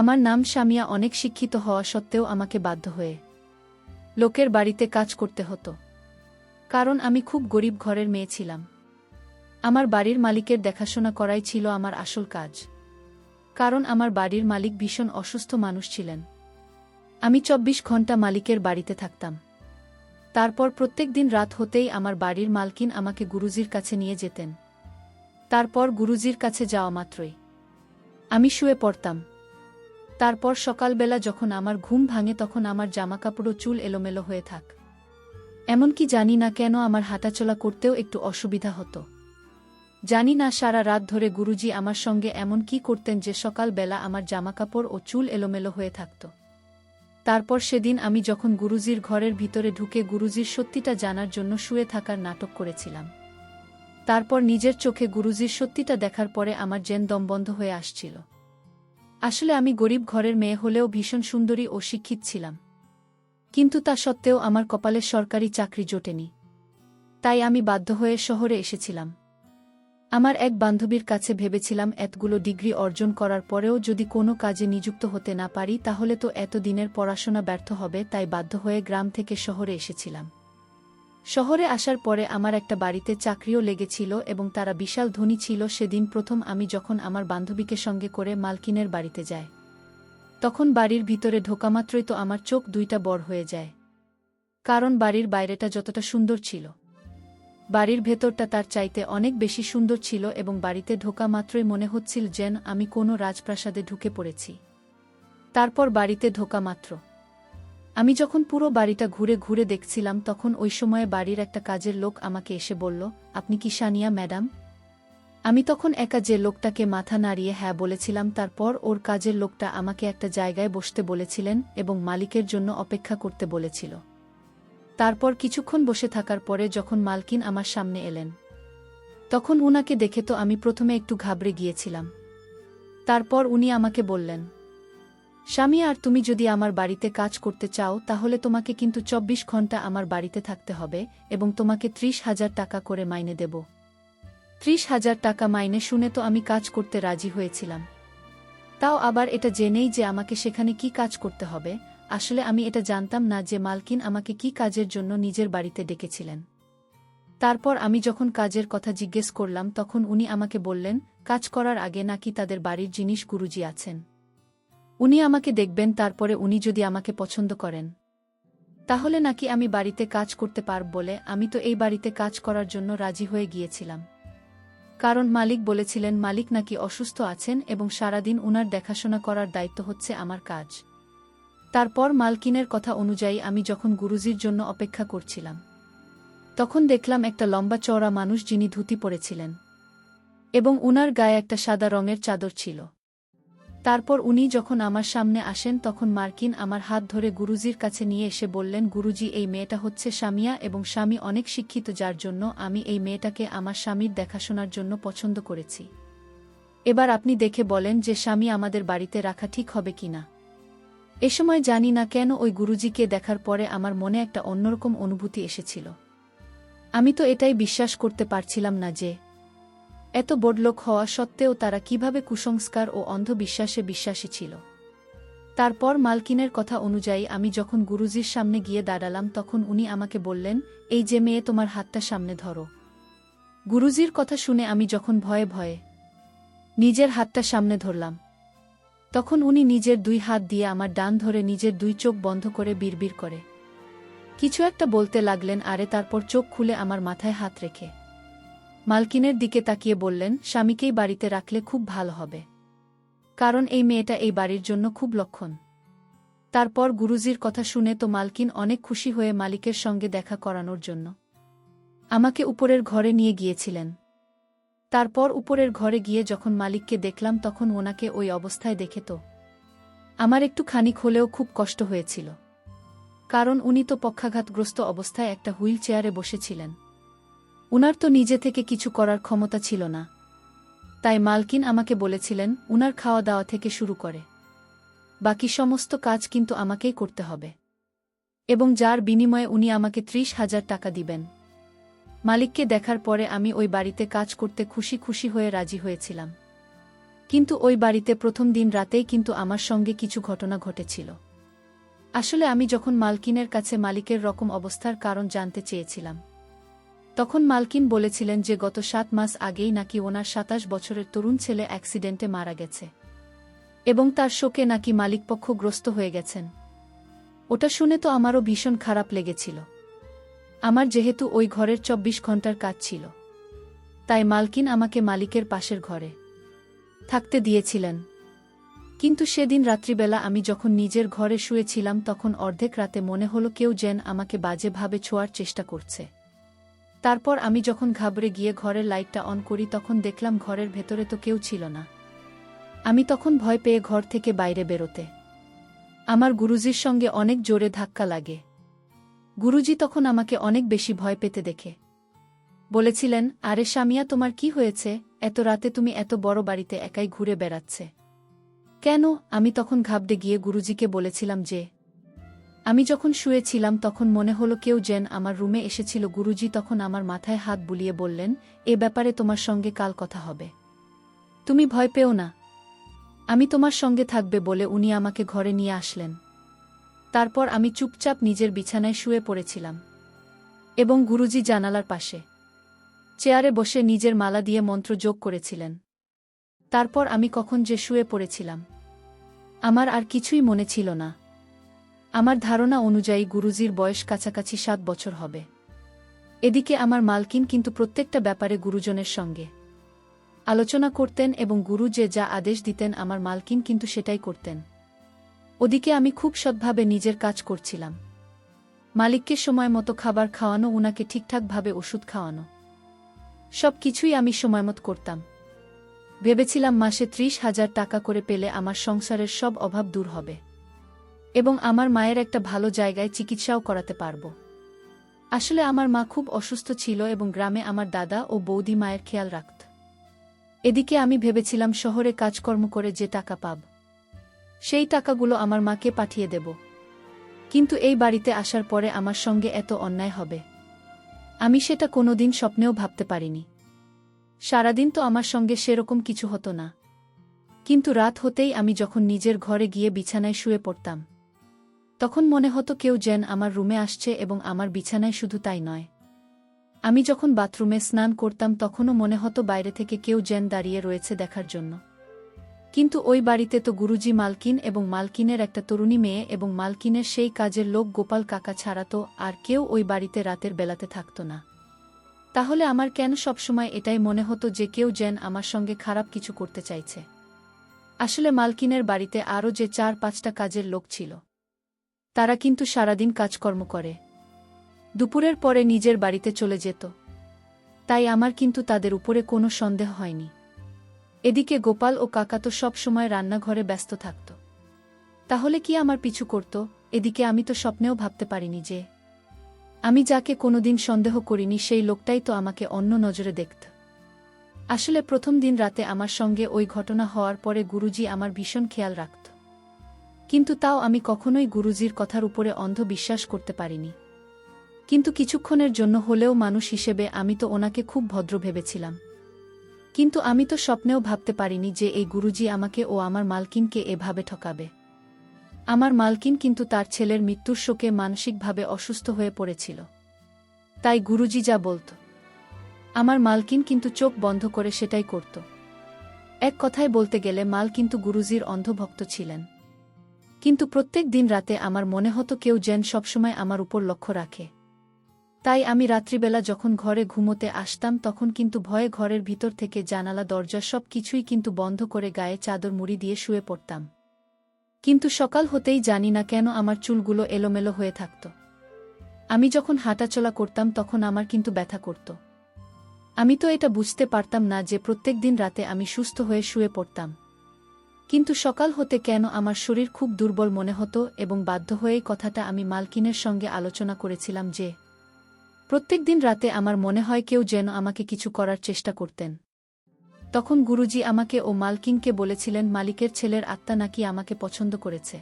আমার নাম শামিয়া। অনেক শিক্ষিত হওয়া সত্ত্বেও আমাকে বাধ্য হয়ে লোকের বাড়িতে কাজ করতে হতো, কারণ আমি খুব গরিব ঘরের মেয়ে ছিলাম। আমার বাড়ির মালিকের দেখাশোনা করাই ছিল আমার আসল কাজ, কারণ আমার বাড়ির মালিক ভীষণ অসুস্থ মানুষ ছিলেন। আমি ২৪ ঘন্টা মালিকের বাড়িতে থাকতাম। তারপর প্রত্যেক দিন রাত হতেই আমার বাড়ির মালকিন আমাকে গুরুজির কাছে নিয়ে যেতেন। তারপর গুরুজির কাছে যাওয়া মাত্রই আমি শুয়ে পড়তাম। তারপর সকালবেলা যখন আমার ঘুম ভাঙে তখন আমার জামাকাপড় ও চুল এলোমেলো হয়ে থাক। এমনকি জানি না কেন আমার হাঁটাচলা করতেও একটু অসুবিধা হতো। জানি না সারা রাত ধরে গুরুজি আমার সঙ্গে এমন কি করতেন যে সকালবেলা আমার জামাকাপড় ও চুল এলোমেলো হয়ে থাকত। তারপর সেদিন আমি যখন গুরুজির ঘরের ভিতরে ঢুকে গুরুজির সত্যিটা জানার জন্য শুয়ে থাকার নাটক করেছিলাম। তারপর নিজের চোখে গুরুজির সত্যিটা দেখার পরে আমার যেন দম বন্ধ হয়ে আসছিল। আসলে আমি গরিব ঘরের মেয়ে হলেও ভীষণ সুন্দরী ও শিক্ষিত ছিলাম, কিন্তু তা সত্ত্বেও আমার কপালে সরকারি চাকরি জোটেনি। তাই আমি বাধ্য হয়ে শহরে এসেছিলাম। আমার এক বান্ধবীর কাছে ভেবেছিলাম এতগুলো ডিগ্রি অর্জন করার পরেও যদি কোনো কাজে নিযুক্ত হতে না পারি তাহলে তো এত দিনের পড়াশোনা ব্যর্থ হবে, তাই বাধ্য হয়ে গ্রাম থেকে শহরে এসেছিলাম। শহরে আসার পরে আমার একটা বাড়িতে চাকরিও লেগেছিল এবং তারা বিশাল ধনী ছিল। সেদিন প্রথম আমি যখন আমার বান্ধবীকে সঙ্গে করে মালকিনের বাড়িতে যাই, তখন বাড়ির ভিতরে ঢোকামাত্রই তো আমার চোখ দুইটা বড় হয়ে যায়, কারণ বাড়ির বাইরেটা যতটা সুন্দর ছিল, বাড়ির ভেতরটা তার চাইতে অনেক বেশি সুন্দর ছিল এবং বাড়িতে ঢোকা মাত্রই মনে হচ্ছিল যেন আমি কোনো রাজপ্রাসাদে ঢুকে পড়েছি। তারপর বাড়িতে ঢোকা মাত্র আমি যখন পুরো বাড়িটা ঘুরে ঘুরে দেখছিলাম তখন ওই সময়ে বাড়ির একটা কাজের লোক আমাকে এসে বলল, আপনি কি সানিয়া ম্যাডাম? আমি তখন একা যে লোকটাকে মাথা নাড়িয়ে হ্যাঁ বলেছিলাম। তারপর ওর কাজের লোকটা আমাকে একটা জায়গায় বসতে বলেছিলেন এবং মালিকের জন্য অপেক্ষা করতে বলেছিল। তারপর কিছুক্ষণ বসে থাকার পরে যখন মালকিন আমার সামনে এলেন, তখন উনাকে দেখে তো আমি প্রথমে একটু ঘাবড়ে গিয়েছিলাম। তারপর উনি আমাকে বললেন, স্বামী, আর তুমি যদি আমার বাড়িতে কাজ করতে চাও তাহলে তোমাকে কিন্তু ২৪ ঘন্টা আমার বাড়িতে থাকতে হবে এবং তোমাকে ৩০,০০০ টাকা করে মাইনে দেব। ৩০,০০০ টাকা মাইনে শুনে তো আমি কাজ করতে রাজি হয়েছিলাম, তাও আবার এটা জেনেই যে আমাকে সেখানে কি কাজ করতে হবে। আসলে আমি এটা জানতাম না যে মালকিন আমাকে কি কাজের জন্য নিজের বাড়িতে ডেকেছিলেন। তারপর আমি যখন কাজের কথা জিজ্ঞেস করলাম তখন উনি আমাকে বললেন, কাজ করার আগে নাকি তাদের বাড়ির জিনিস গুরুজি আছেন, উনি আমাকে দেখবেন, তারপরে উনি যদি আমাকে পছন্দ করেন তাহলে নাকি আমি বাড়িতে কাজ করতে পারব। বলে আমি তো এই বাড়িতে কাজ করার জন্য রাজি হয়ে গিয়েছিলাম, কারণ মালিক বলেছিলেন মালিক নাকি অসুস্থ আছেন এবং সারাদিন উনার দেখাশোনা করার দায়িত্ব হচ্ছে আমার কাজ। তারপর মালকিনের কথা অনুযায়ী আমি যখন গুরুজির জন্য অপেক্ষা করছিলাম তখন দেখলাম একটা লম্বা চওড়া মানুষ যিনি ধুতি পরেছিলেন এবং উনার গায়ে একটা সাদা রঙের চাদর ছিল। তারপর উনি যখন আমার সামনে আসেন তখন মার্কিন আমার হাত ধরে গুরুজির কাছে নিয়ে এসে বললেন, গুরুজি, এই মেয়েটা হচ্ছে শামিয়া এবং স্বামী অনেক শিক্ষিত, যার জন্য আমি এই মেয়েটাকে আমার স্বামীর দেখাশোনার জন্য পছন্দ করেছি। এবার আপনি দেখে বলেন যে স্বামী আমাদের বাড়িতে রাখা ঠিক হবে কিনা। এ সময় জানি না কেন ওই গুরুজিকে দেখার পরে আমার মনে একটা অন্যরকম অনুভূতি এসেছিল। আমি তো এটাই বিশ্বাস করতে পারছিলাম না যে এত বড়লোক হওয়া সত্ত্বেও তারা কিভাবে কুসংস্কার ও অন্ধবিশ্বাসে বিশ্বাসী ছিল। তারপর মালকিনের কথা অনুযায়ী আমি যখন গুরুজির সামনে গিয়ে দাঁড়ালাম তখন উনি আমাকে বললেন, এই যে মেয়ে, তোমার হাতটা সামনে ধরো। গুরুজির কথা শুনে আমি যখন ভয়ে ভয়ে নিজের হাতটা সামনে ধরলাম তখন উনি নিজের ২ হাত দিয়ে আমার ডান ধরে নিজের ২ চোখ বন্ধ করে বিড়বিড় করে কিছু একটা বলতে লাগলেন। আরে তারপর চোখ খুলে আমার মাথায় হাত রেখে মালকিনের দিকে তাকিয়ে বললেন, স্বামীকেই বাড়িতে রাখলে খুব ভালো হবে, কারণ এই মেয়েটা এই বাড়ির জন্য খুব লক্ষণ। তারপর গুরুজির কথা শুনে তো মালকিন অনেক খুশি হয়ে মালিকের সঙ্গে দেখা করানোর জন্য আমাকে উপরের ঘরে নিয়ে গিয়েছিলেন। তারপর উপরের ঘরে গিয়ে যখন মালিককে দেখলাম তখন ওনাকে ওই অবস্থায় দেখে তো আমার একটু খানিক হলেও খুব কষ্ট হয়েছিল, কারণ উনি তো পক্ষাঘাতগ্রস্ত অবস্থায় একটা হুইল চেয়ারে বসেছিলেন। উনার তো নিজে থেকে কিছু করার ক্ষমতা ছিল না, তাই মালকিন আমাকে বলেছিলেন উনার খাওয়া দাওয়া থেকে শুরু করে বাকি সমস্ত কাজ কিন্তু আমাকেই করতে হবে এবং যার বিনিময়ে উনি আমাকে ৩০,০০০ টাকা দিবেন। মালিককে দেখার পরে আমি ওই বাড়িতে কাজ করতে খুশি খুশি হয়ে রাজি হয়েছিলাম। কিন্তু ওই বাড়িতে প্রথম দিন রাতেই কিন্তু আমার সঙ্গে কিছু ঘটনা ঘটেছিল। আসলে আমি যখন মালকিনের কাছে মালিকের রকম অবস্থার কারণ জানতে চেয়েছিলাম, তখন মালকিন বলেছিলেন যে গত 7 মাস আগেই নাকি ওনার 27 বছরের তরুণ ছেলে অ্যাক্সিডেন্টে মারা গেছে এবং তার শোকে নাকি মালিকপক্ষ গ্রস্ত হয়ে গেছেন। ওটা শুনে তো আমারও ভীষণ খারাপ লেগেছিল। আমার যেহেতু ওই ঘরের 24 ঘন্টার কাজ ছিল, তাই মালকিন আমাকে মালিকের পাশের ঘরে থাকতে দিয়েছিলেন। কিন্তু সেদিন রাত্রিবেলা আমি যখন নিজের ঘরে শুয়েছিলাম, তখন অর্ধেক রাতে মনে হলো কেউ যেন আমাকে বাজেভাবে ছোঁয়ার চেষ্টা করছে। তারপর আমি যখন ঘাবড়ে গিয়ে ঘরের লাইটটা অন করি, তখন দেখলাম ঘরের ভেতরে তো কেউ ছিল না। আমি তখন ভয় পেয়ে ঘর থেকে বাইরে বেরোতে আমার গুরুজির সঙ্গে অনেক জোরে ধাক্কা লাগে। গুরুজি তখন আমাকে অনেক বেশি ভয় পেতে দেখে বলেছিলেন, আরে সামিয়া, তোমার কি হয়েছে? এত রাতে তুমি এত বড় বাড়িতে একাই ঘুরে বেড়াচ্ছে কেন? আমি তখন ঘাবড়ে গিয়ে গুরুজিকে বলেছিলাম যে আমি যখন শুয়েছিলাম তখন মনে হলো কেউ যেন আমার রুমে এসেছিল। গুরুজি তখন আমার মাথায় হাত বুলিয়ে বললেন, এ ব্যাপারে তোমার সঙ্গে কাল কথা হবে, তুমি ভয় পেও না, আমি তোমার সঙ্গে থাকবে বলে উনি আমাকে ঘরে নিয়ে আসলেন। তারপর আমি চুপচাপ নিজের বিছানায় শুয়ে পড়েছিলাম এবং গুরুজি জানালার পাশে চেয়ারে বসে নিজের মালা দিয়ে মন্ত্র যোগ করেছিলেন। তারপর আমি কখন যে শুয়ে পড়েছিলাম, আমার আর কিছুই মনে ছিল না। আমার ধারণা অনুযায়ী গুরুজির বয়স কাছাকাছি 7 বছর হবে। এদিকে আমার মালকিন কিন্তু প্রত্যেকটা ব্যাপারে গুরুজনের সঙ্গে আলোচনা করতেন এবং গুরু যে যা আদেশ দিতেন আমার মালকিন কিন্তু সেটাই করতেন। ওদিকে আমি খুব সৎভাবে নিজের কাজ করছিলাম। মালিককে সময় মতো খাবার খাওয়ানো, উনাকে ঠিকঠাকভাবে ওষুধ খাওয়ানো, সব কিছুই আমি সময়মত করতাম। ভেবেছিলাম মাসে 30,000 টাকা করে পেলে আমার সংসারের সব অভাব দূর হবে এবং আমার মায়ের একটা ভালো জায়গায় চিকিৎসাও করাতে পারব। আসলে আমার মা খুব অসুস্থ ছিল এবং গ্রামে আমার দাদা ও বৌদি মায়ের খেয়াল রাখত। এদিকে আমি ভেবেছিলাম শহরে কাজকর্ম করে যে টাকা পাব, সেই টাকাগুলো আমার মাকে পাঠিয়ে দেব। কিন্তু এই বাড়িতে আসার পরে আমার সঙ্গে এত অন্যায় হবে, আমি সেটা কোনোদিন স্বপ্নেও ভাবতে পারিনি। সারাদিন তো আমার সঙ্গে সেরকম কিছু হতো না, কিন্তু রাত হতেই আমি যখন নিজের ঘরে গিয়ে বিছানায় শুয়ে পড়তাম, তখন মনে হতো কেউ যেন আমার রুমে আসছে এবং আমার বিছানায় শুধু তাই নয়, আমি যখন বাথরুমে স্নান করতাম তখনও মনে হতো বাইরে থেকে কেউ যেন দাঁড়িয়ে রয়েছে দেখার জন্য। কিন্তু ওই বাড়িতে তো গুরুজি, মালকিন এবং মালকিনের একটা তরুণী মেয়ে এবং মালকিনের সেই কাজের লোক গোপাল কাকা ছাড়া তো আর কেউ ওই বাড়িতে রাতের বেলাতে থাকত না। তাহলে আমার কেন সবসময় এটাই মনে হতো যে কেউ যেন আমার সঙ্গে খারাপ কিছু করতে চাইছে? আসলে মালকিনের বাড়িতে আরও যে 4-5টা কাজের লোক ছিল, তারা কিন্তু সারাদিন কাজকর্ম করে দুপুরের পরে নিজের বাড়িতে চলে যেত, তাই আমার কিন্তু তাদের উপরে কোনো সন্দেহ হয়নি। এদিকে গোপাল ও কাকা তো সব সময় রান্নাঘরে ব্যস্ত থাকত, তাহলে কি আমার পিছু করত? এদিকে আমি তো স্বপ্নেও ভাবতে পারিনি যে আমি যাকে কোনোদিন সন্দেহ করিনি সেই লোকটাই তো আমাকে অন্য নজরে দেখত। আসলে প্রথম দিন রাতে আমার সঙ্গে ওই ঘটনা হওয়ার পরে গুরুজি আমার ভীষণ খেয়াল রাখত, কিন্তু তাও আমি কখনোই গুরুজির কথার উপরে অন্ধ বিশ্বাস করতে পারিনি। কিন্তু কিছুক্ষণের জন্য হলেও মানুষ হিসেবে আমি তো ওনাকে খুব ভদ্র ভেবেছিলাম। কিন্তু আমি তো স্বপ্নেও ভাবতে পারিনি যে এই গুরুজি আমাকে ও আমার মালকিনকে এভাবে ঠকাবে। আমার মালকিন কিন্তু তার ছেলের মৃত্যুর শোকে মানসিকভাবে অসুস্থ হয়ে পড়েছিল, তাই গুরুজি যা বলত আমার মালকিন কিন্তু চোখ বন্ধ করে সেটাই করত। এক কথায় বলতে গেলে মাল কিন্তু গুরুজির অন্ধভক্ত ছিলেন। কিন্তু প্রত্যেক দিন রাতে আমার মনে হতো কেউ যেন সবসময় আমার উপর লক্ষ্য রাখে। তাই আমি রাত্রিবেলা যখন ঘরে ঘুমোতে আসতাম তখন কিন্তু ভয়ে ঘরের ভিতর থেকে জানালা দরজা সব কিছুই কিন্তু বন্ধ করে গায়ে চাদর মুড়ি দিয়ে শুয়ে পড়তাম। কিন্তু সকাল হতেই জানি না কেন আমার চুলগুলো এলোমেলো হয়ে থাকত। আমি যখন হাঁটাচলা করতাম তখন আমার কিন্তু ব্যথা করত। আমি তো এটা বুঝতে পারতাম না যে প্রত্যেক দিন রাতে আমি সুস্থ হয়ে শুয়ে পড়তাম, কিন্তু সকাল হতে কেন আমার শরীর খুব দুর্বল মনে হতো এবং বাধ্য হয়েই কথাটা আমি মালকিনের সঙ্গে আলোচনা করেছিলাম যে প্রত্যেক দিন রাতে আমার মনে হয় কেউ যেন আমাকে কিছু করার চেষ্টা করতেন। তখন গুরুজি আমাকে ও মালকিনকে বলেছিলেন মালিকের ছেলের আত্মা নাকি আমাকে পছন্দ করেছে,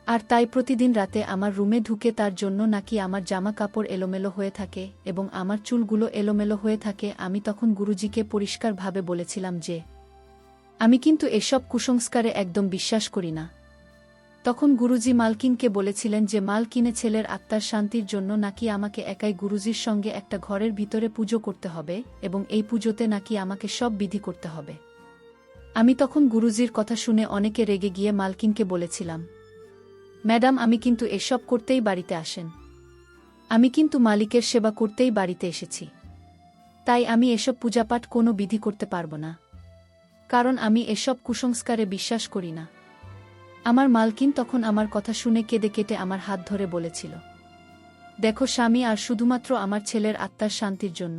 আর তাই প্রতিদিন রাতে আমার রুমে ঢুকে তার জন্য নাকি আমার জামা কাপড় এলোমেলো হয়ে থাকে এবং আমার চুলগুলো এলোমেলো হয়ে থাকে। আমি তখন গুরুজিকে পরিষ্কারভাবে বলেছিলাম যে আমি কিন্তু এসব কুসংস্কারে একদম বিশ্বাস করি না। তখন গুরুজি মালকিনকে বলেছিলেন যে মালকিনে ছেলের আত্মার শান্তির জন্য নাকি আমাকে একাই গুরুজির সঙ্গে একটা ঘরের ভিতরে পুজো করতে হবে এবং এই পুজোতে নাকি আমাকে সব বিধি করতে হবে। আমি তখন গুরুজির কথা শুনে অনেকে রেগে গিয়ে মালকিনকে বলেছিলাম, ম্যাডাম আমি কিন্তু এসব করতেই বাড়িতে আসেন। আমি কিন্তু মালিকের সেবা করতেই বাড়িতে এসেছি। তাই আমি এসব পূজাপাঠ কোনো বিধি করতে পারব না, কারণ আমি এসব কুসংস্কারে বিশ্বাস করি না। আমার মালকিন তখন আমার কথা শুনে কেঁদে কেটে আমার হাত ধরে বলেছিল, দেখো স্বামী, আর শুধুমাত্র আমার ছেলের আত্মার শান্তির জন্য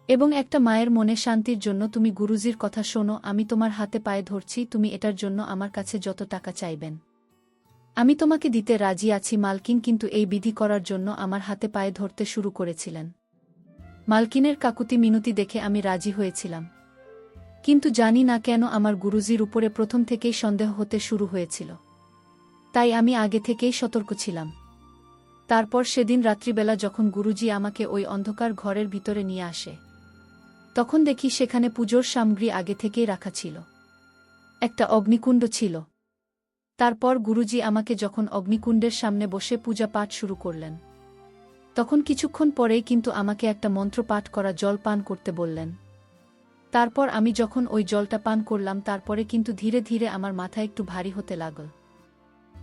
এবং একটা মায়ের মনে শান্তির জন্য তুমি গুরুজির কথা শোনো। আমি তোমার হাতে পায়ে ধরছি, তুমি এটার জন্য আমার কাছে যত টাকা চাইবেন আমি তোমাকে দিতে রাজি আছি। মালকিন কিন্তু এই বিধি করার জন্য আমার হাতে পায়ে ধরতে শুরু করেছিলেন। মালকিনের কাকুতি মিনতি দেখে আমি রাজি হয়েছিলাম, কিন্তু জানি না কেন আমার গুরুজির উপরে প্রথম থেকেই সন্দেহ হতে শুরু হয়েছিল। তাই আমি আগে থেকেই সতর্ক ছিলাম। তারপর সেদিন রাত্রিবেলা যখন গুরুজি আমাকে ওই অন্ধকার ঘরের ভিতরে নিয়ে আসে, তখন দেখি সেখানে পুজোর সামগ্রী আগে থেকেই রাখা ছিল। একটা অগ্নিকুণ্ড ছিল। তারপর গুরুজি আমাকে যখন অগ্নিকুণ্ডের সামনে বসে পূজা পাঠ শুরু করলেন, তখন কিছুক্ষণ পরেই কিন্তু আমাকে একটা মন্ত্র পাঠ করা জল পান করতে বললেন। তারপর আমি যখন ওই জলটা পান করলাম, তারপরে কিন্তু ধীরে ধীরে আমার মাথা একটু ভারী হতে লাগল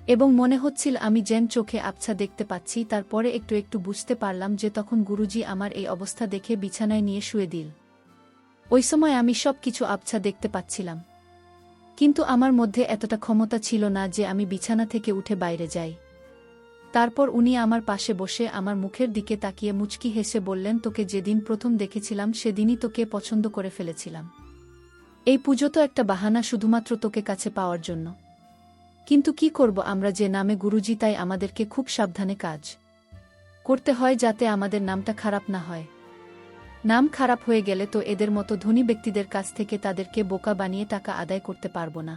এবং মনে হচ্ছিল আমি যেন চোখে আবছা দেখতে পাচ্ছি। তারপরে একটু একটু বুঝতে পারলাম যে তখন গুরুজি আমার এই অবস্থা দেখে বিছানায় নিয়ে শুয়ে দিল। ওই সময় আমি সব কিছু আবছা দেখতে পাচ্ছিলাম, কিন্তু আমার মধ্যে এতটা ক্ষমতা ছিল না যে আমি বিছানা থেকে উঠে বাইরে যাই। তারপর উনি আমার পাশে বসে আমার মুখের দিকে তাকিয়ে মুচকি হেসে বললেন, তোকে যেদিন প্রথম দেখেছিলাম সেদিনই তোকে পছন্দ করে ফেলেছিলাম। এই পুজো তো একটা বাহানা শুধুমাত্র তোকে কাছে পাওয়ার জন্য, কিন্তু কি করব আমরা যে নামে গুরুজি, তাই আমাদেরকে খুব সাবধানে কাজ করতে হয় যাতে আমাদের নামটা খারাপ না হয়। নাম খারাপ হয়ে গেলে তো এদের মতো ধনী ব্যক্তিদের কাছ থেকে তাদেরকে বোকা বানিয়ে টাকা আদায় করতে পারব না।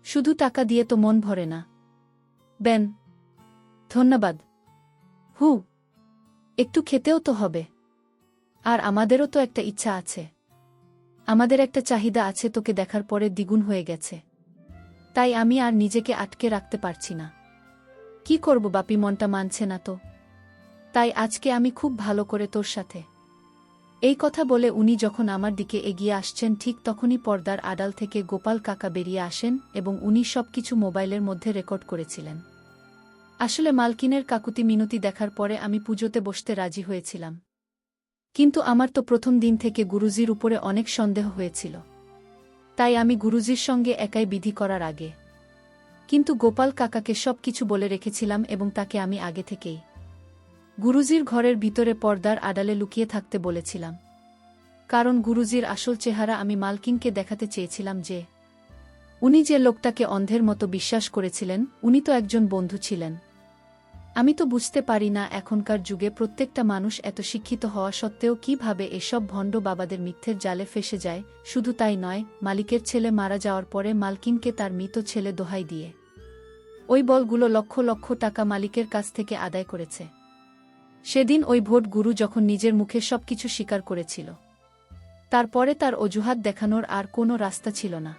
শুধু টাকা দিয়ে তো মন ভরে না। বেন, ধন্যবাদ। হু, একটু খেতেও তো হবে। আর আমাদেরও তো একটা ইচ্ছা আছে, আমাদের একটা চাহিদা আছে, তোকে দেখার পরে দ্বিগুণ হয়ে গেছে। তাই আমি আর নিজেকে আটকে রাখতে পারছি না। কি করব বাপি, মনটা মানছে না তো। তাই আজকে আমি খুব ভালো করে তোর সাথে। এই কথা বলে উনি যখন আমার দিকে এগিয়ে আসছেন, ঠিক তখনই পর্দার আড়াল থেকে গোপাল কাকা বেরিয়ে আসেন এবং উনি সবকিছু মোবাইলের মধ্যে রেকর্ড করেছিলেন। আসলে মালকিনের কাকুতি মিনতি দেখার পরে আমি পুজোতে বসতে রাজি হয়েছিলাম, কিন্তু আমার তো প্রথম দিন থেকে গুরুজির উপরে অনেক সন্দেহ হয়েছিল। তাই আমি গুরুজির সঙ্গে একাই বিধি করার আগে কিন্তু গোপাল কাকাকে সবকিছু বলে রেখেছিলাম এবং তাকে আমি আগে থেকেই গুরুজির ঘরের ভিতরে পর্দার আড়ালে লুকিয়ে থাকতে বলেছিলাম, কারণ গুরুজির আসল চেহারা আমি মালকিনকে দেখাতে চেয়েছিলাম যে উনি যে লোকটাকে অন্ধের মতো বিশ্বাস করেছিলেন, উনি তো একজন বন্ধু ছিলেন। আমি তো বুঝতে পারি না এখনকার যুগে প্রত্যেকটা মানুষ এত শিক্ষিত হওয়া সত্ত্বেও কিভাবে এসব ভণ্ড বাবাদের মিথ্যের জালে ফেসে যায়। শুধু তাই নয়, মালিকের ছেলে মারা যাওয়ার পরে মালকিনকে তার মৃত ছেলে দোহাই দিয়ে ওই বলগুলো লক্ষ লক্ষ টাকা মালিকের কাছ থেকে আদায় করেছে। সেদিন ওই ভোট গুরু যখন নিজের মুখে সবকিছু স্বীকার করেছিল, তারপরে তার অজুহাত দেখানোর আর কোনো রাস্তা ছিল না।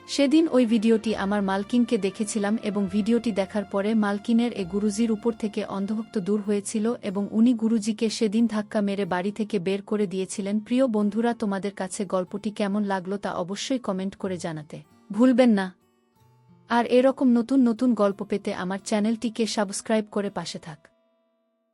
সেদিন ওই ভিডিওটি আমার মালকিনকে দেখেছিলাম এবং ভিডিওটি দেখার পরে মালকিনের গুরুজির উপর থেকে অন্ধভক্ত দূর হয়েছিল এবং উনি গুরুজিকে সেদিন ধাক্কা মেরে বাড়ি থেকে বের করে দিয়েছিলেন। প্রিয় বন্ধুরা, তোমাদের কাছে গল্পটি কেমন লাগলো তা অবশ্যই কমেন্ট করে জানাতে ভুলবেন না। আর এরকম নতুন নতুন গল্প পেতে আমার চ্যানেলটিকে সাবস্ক্রাইব করে পাশে থাক।